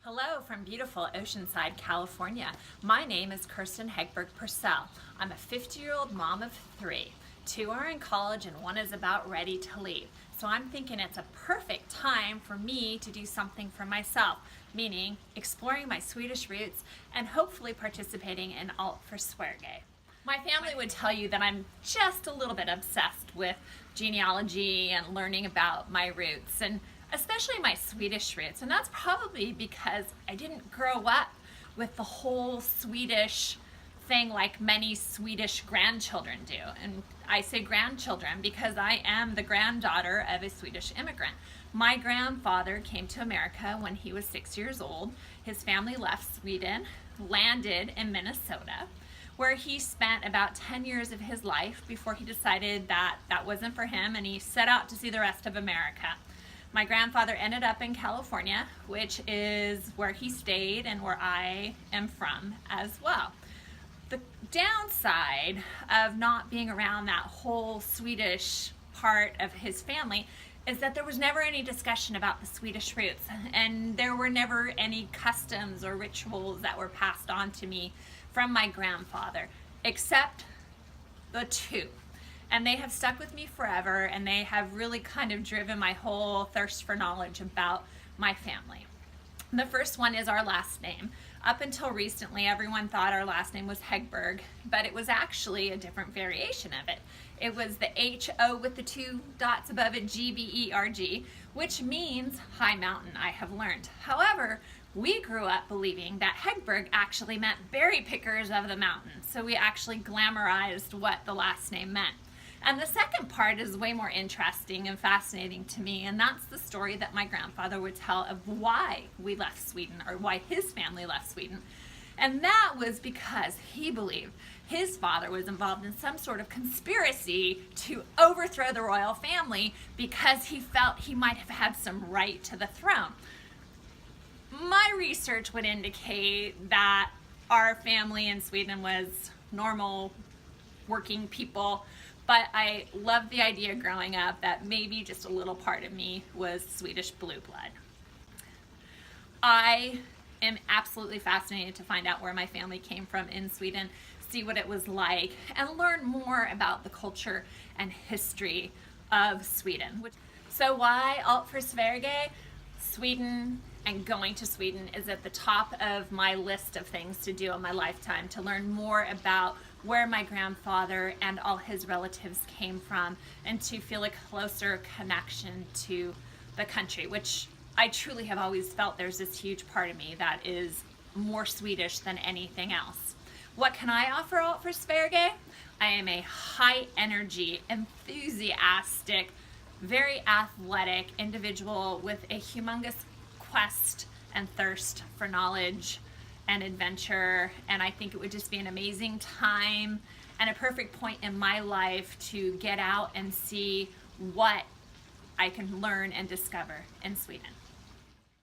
Hello from beautiful Oceanside, California. My name is Kirsten Hegberg Pursell. I'm a 50-year-old mom of 3. 2 are in college and 1 is about ready to leave. So I'm thinking it's a perfect time for me to do something for myself, meaning exploring my Swedish roots and hopefully participating in Allt for Sverige. My family would tell you that I'm just a little bit obsessed with genealogy and learning about my roots, and especially my Swedish roots. And that's probably because I didn't grow up with the whole Swedish thing like many Swedish grandchildren do. And I say grandchildren because I am the granddaughter of a Swedish immigrant. My grandfather came to America when he was 6 years old. His family left Sweden, landed in Minnesota, where he spent about 10 years of his life before he decided that that wasn't for him, and he set out to see the rest of America. My grandfather ended up in California, which is where he stayed and where I am from as well. The downside of not being around that whole Swedish part of his family is that there was never any discussion about the Swedish roots, and there were never any customs or rituals that were passed on to me from my grandfather, except the 2. And they have stuck with me forever, and they have really kind of driven my whole thirst for knowledge about my family. The first one is our last name. Up until recently, everyone thought our last name was Hegberg, but it was actually a different variation of it. It was the H-O with the 2 dots above it, G-B-E-R-G, which means high mountain, I have learned. However, we grew up believing that Hegberg actually meant berry pickers of the mountain, so we actually glamorized what the last name meant. And the second part is way more interesting and fascinating to me, and that's the story that my grandfather would tell of why we left Sweden, or why his family left Sweden. And that was because he believed his father was involved in some sort of conspiracy to overthrow the royal family because he felt he might have had some right to the throne. My research would indicate that our family in Sweden was normal, working people, but I loved the idea growing up that maybe just a little part of me was Swedish blue blood. I am absolutely fascinated to find out where my family came from in Sweden, see what it was like, and learn more about the culture and history of Sweden. So why Allt för Sverige? Sweden and going to Sweden is at the top of my list of things to do in my lifetime, to learn more about where my grandfather and all his relatives came from, and to feel a closer connection to the country, which I truly have always felt there's this huge part of me that is more Swedish than anything else. What can I offer Allt för Sverige? I am a high energy, enthusiastic, very athletic individual with a humongous quest and thirst for knowledge and adventure, and I think it would just be an amazing time and a perfect point in my life to get out and see what I can learn and discover in Sweden.